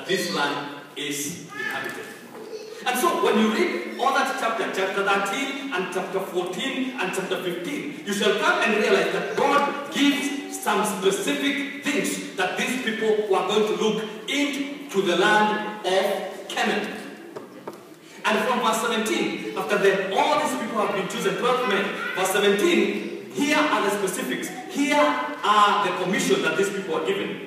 that this land is inhabited. And so when you read all that chapter 13 and chapter 14 and chapter 15, you shall come and realize that God gives some specific things that these people were going to look into the land of Canaan. And from verse 17, after all these people have been chosen, 12 men, verse 17, here are the specifics. Here are the commission that these people are given.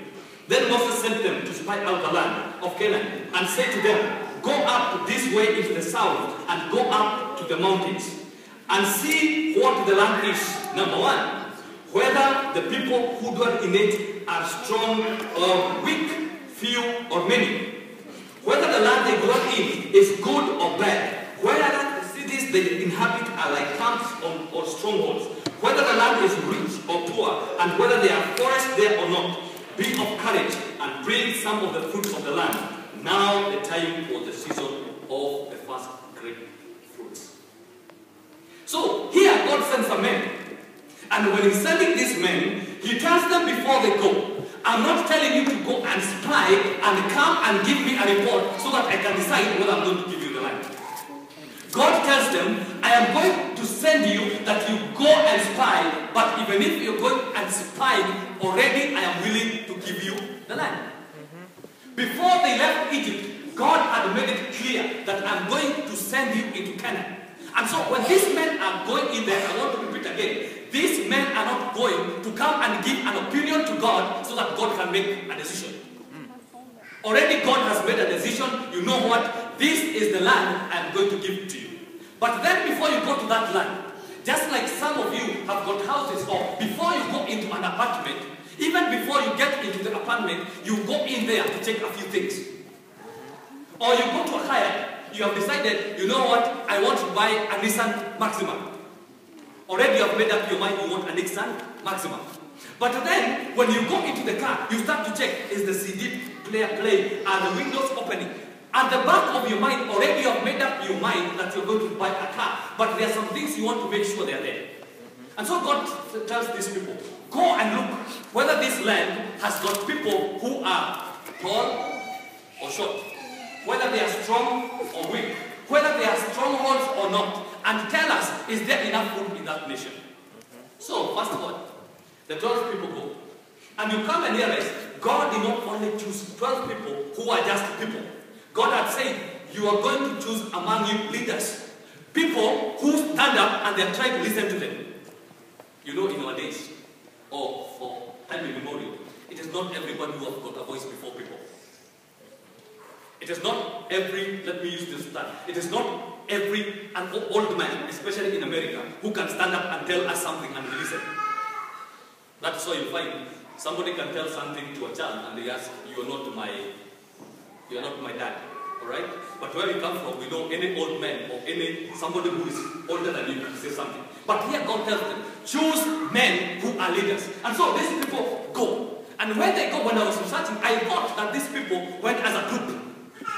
Then Moses sent them to spy out the land of Canaan and said to them, go up this way into the south and go up to the mountains and see what the land is. Number one, whether the people who dwell in it are strong or weak, few or many. Whether the land they dwell in is good or bad. Whether the cities they inhabit are like camps or strongholds. Whether the land is rich or poor, and whether there are forests there or not. Be of courage and bring some of the fruits of the land. Now the time was the season of the first grape fruits. So here God sends a man. And when he's sending these men, he tells them before they go, I'm not telling you to go and spy and come and give me a report so that I can decide whether I'm going to give you the land. God tells them, I am going to send you that you go and spy, but even if you're going and spying, already I am willing to give you the land. Before they left Egypt, God had made it clear that I'm going to send you into Canaan. And so when these men are going in there, I want to repeat again, these men are not going to come and give an opinion to God so that God can make a decision. Already God has made a decision. You know what? This is the land I'm going to give to you. But then before you go to that land, just like some of you have got houses, or before you go into an apartment, even before you get into the apartment, you go in there to check a few things. Or you go to a hire, you have decided, you know what, I want to buy a Nissan Maxima. Already you have made up your mind you want a Nissan Maxima. But then, when you go into the car, you start to check, is the CD player playing? Are the windows opening? At the back of your mind, already you have made up your mind that you're going to buy a car. But there are some things you want to make sure they're there. And so God tells these people, go and look whether this land has got people who are tall or short, whether they are strong or weak, whether they are strongholds or not, and tell us, is there enough food in that nation? So, first of all, the 12 people go. And you come and realize, God did not only choose 12 people who are just people. God had said, you are going to choose among you leaders. People who stand up and they try to listen to them. You know, in our days, or for time immemorial, it is not everyone who has got a voice before people. It is not every, let me use this term, it is not every an old man, especially in America, who can stand up and tell us something and we listen. That's why you find somebody can tell something to a child and they ask, you are not my dad, alright? But where we come from, we know any old man or somebody who is older than you can say something. But here God tells them, choose men who are leaders. And so these people go. And when they go, when I was researching, I thought that these people went as a group.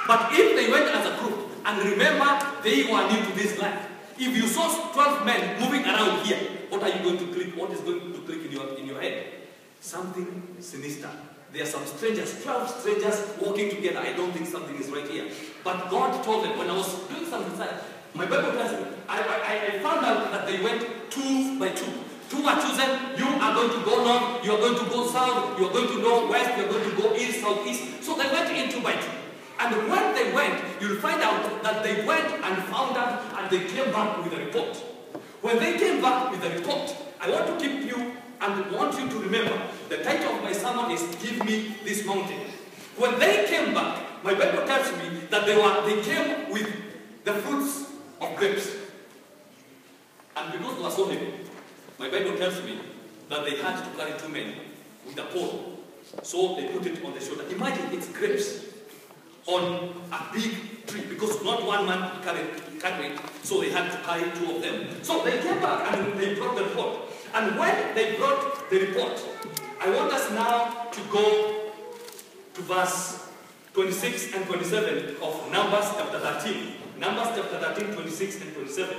But if they went as a group, and remember, they were new to this land. If you saw 12 men moving around here, what are you going to click? What is going to click in your head? Something sinister. There are some strangers, 12 strangers walking together. I don't think something is right here. But God told them, when I was doing some research, my Bible tells me, I found out that they went 2 by 2. 2 are chosen, you are going to go north, you are going to go south, you are going to go west, you are going to go east, southeast. So they went in 2 by 2. And when they went, you'll find out that they went and found out and they came back with a report. When they came back with a report, I want to keep you and want you to remember, the title of my sermon is Give Me This Mountain. When they came back, my Bible tells me that they came with the fruits of grapes. And because they were so heavy, my Bible tells me that they had to carry 2 men with a pole. So they put it on the shoulder. Imagine it's grapes on a big tree, because not one man could carry it, so they had to carry 2 of them. So they came back and they brought the report. And when they brought the report, I want us now to go to verse 26 and 27 of Numbers chapter 13. Numbers chapter 13, 26 and 27.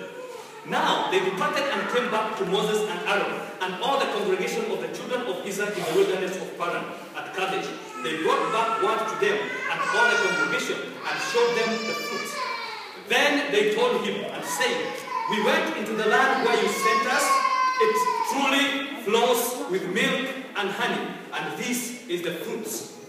Now they departed and came back to Moses and Aaron and all the congregation of the children of Israel in the wilderness of Paran at Kadesh. They brought back word to them and all the vision and showed them the fruits. Then they told him and said, "We went into the land where you sent us. It truly flows with milk and honey, and this is the fruits